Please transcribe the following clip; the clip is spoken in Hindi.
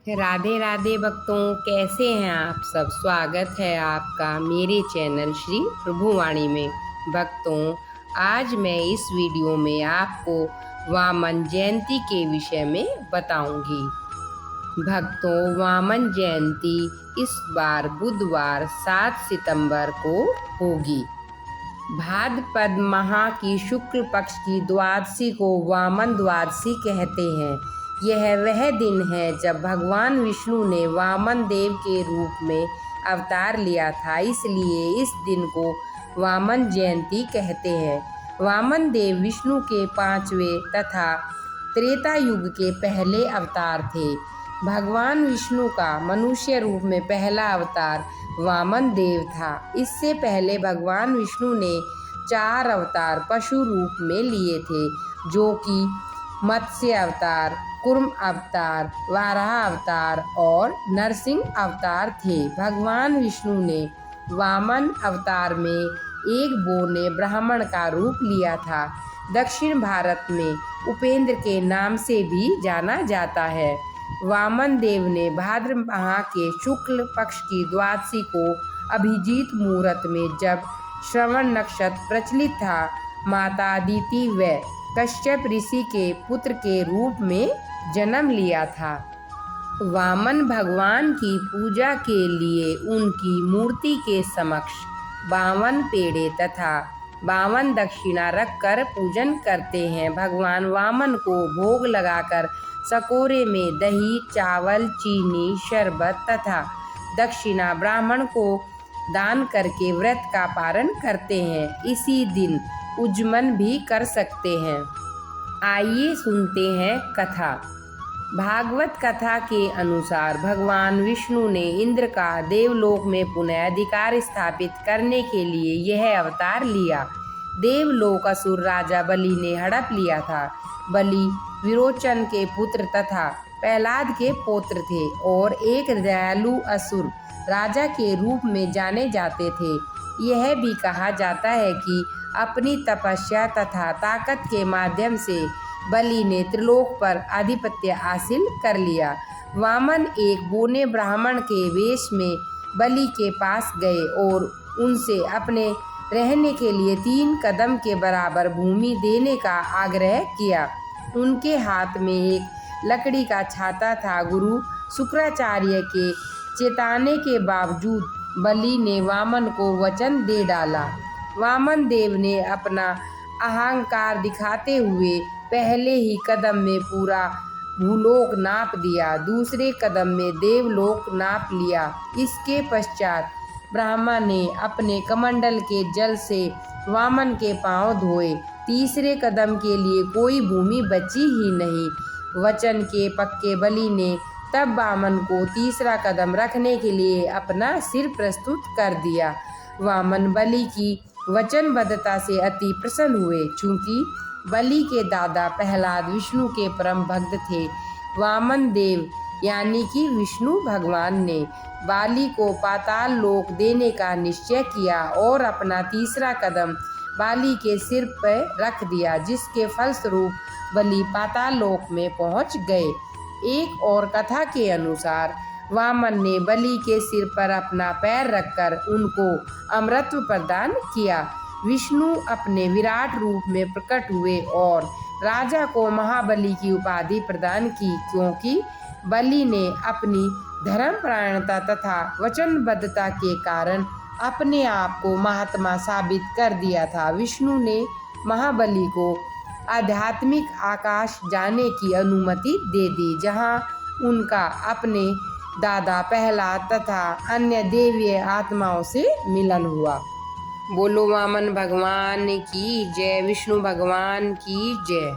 राधे राधे भक्तों, कैसे हैं आप सब। स्वागत है आपका मेरे चैनल श्री प्रभुवाणी में। भक्तों, आज मैं इस वीडियो में आपको वामन जयंती के विषय में बताऊंगी। भक्तों, वामन जयंती इस बार बुधवार 7 सितंबर को होगी। भाद्रपद माह की शुक्ल पक्ष की द्वादशी को वामन द्वादशी कहते हैं। यह वह दिन है जब भगवान विष्णु ने वामन देव के रूप में अवतार लिया था, इसलिए इस दिन को वामन जयंती कहते हैं। वामन देव विष्णु के 5वें तथा त्रेता युग के पहले अवतार थे। भगवान विष्णु का मनुष्य रूप में पहला अवतार वामन देव था। इससे पहले भगवान विष्णु ने 4 अवतार पशु रूप में लिए थे, जो कि मत्स्य अवतार, कूर्म अवतार, वाराह अवतार और नरसिंह अवतार थे। भगवान विष्णु ने वामन अवतार में एक बोने ब्राह्मण का रूप लिया था। दक्षिण भारत में उपेंद्र के नाम से भी जाना जाता है। वामन देव ने भाद्र माह के शुक्ल पक्ष की द्वादशी को अभिजीत मुहूर्त में, जब श्रवण नक्षत्र प्रचलित था, माता अदिति व कश्यप ऋषि के पुत्र के रूप में जन्म लिया था। वामन भगवान की पूजा के लिए उनकी मूर्ति के समक्ष 52 पेड़े तथा 52 दक्षिणा रखकर पूजन करते हैं। भगवान वामन को भोग लगाकर सकोरे में दही, चावल, चीनी, शरबत तथा दक्षिणा ब्राह्मण को दान करके व्रत का पारण करते हैं। इसी दिन उज्जमन भी कर सकते हैं। आइए सुनते हैं कथा। भागवत कथा के अनुसार भगवान विष्णु ने इंद्र का देवलोक में पुनः अधिकार स्थापित करने के लिए यह अवतार लिया। देवलोक असुर राजा बलि ने हड़प लिया था। बलि विरोचन के पुत्र तथा प्रहलाद के पौत्र थे और एक दयालु असुर राजा के रूप में जाने जाते थे। यह भी कहा जाता है कि अपनी तपस्या तथा ताकत के माध्यम से बलि ने त्रिलोक पर आधिपत्य हासिल कर लिया। वामन एक बोने ब्राह्मण के वेश में बलि के पास गए और उनसे अपने रहने के लिए 3 कदम के बराबर भूमि देने का आग्रह किया। उनके हाथ में एक लकड़ी का छाता था। गुरु शुक्राचार्य के चेताने के बावजूद बलि ने वामन को वचन दे डाला। वामन देव ने अपना अहंकार दिखाते हुए पहले ही कदम में पूरा भूलोक नाप दिया, दूसरे कदम में देवलोक नाप लिया। इसके पश्चात ब्रह्मा ने अपने कमंडल के जल से वामन के पांव धोए। तीसरे कदम के लिए कोई भूमि बची ही नहीं। वचन के पक्के बलि ने तब वामन को तीसरा कदम रखने के लिए अपना सिर प्रस्तुत कर दिया। वामन बलि की वचनबद्धता से अति प्रसन्न हुए। चूंकि बलि के दादा प्रहलाद विष्णु के परम भक्त थे, वामन देव यानी कि विष्णु भगवान ने बाली को पाताल लोक देने का निश्चय किया और अपना तीसरा कदम बाली के सिर पर रख दिया, जिसके फलस्वरूप बलि पाताल लोक में पहुंच गए। एक और कथा के अनुसार वामन ने बलि के सिर पर अपना पैर रखकर उनको अमृतत्व प्रदान किया। विष्णु अपने विराट रूप में प्रकट हुए और राजा को महाबली की उपाधि प्रदान की, क्योंकि बलि ने अपनी धर्मपरायणता तथा वचनबद्धता के कारण अपने आप को महात्मा साबित कर दिया था। विष्णु ने महाबली को आध्यात्मिक आकाश जाने की अनुमति दे दी, जहां उनका अपने दादा प्रहलाद तथा अन्य देवीय आत्माओं से मिलन हुआ। बोलो वामन भगवान की जय, विष्णु भगवान की जय।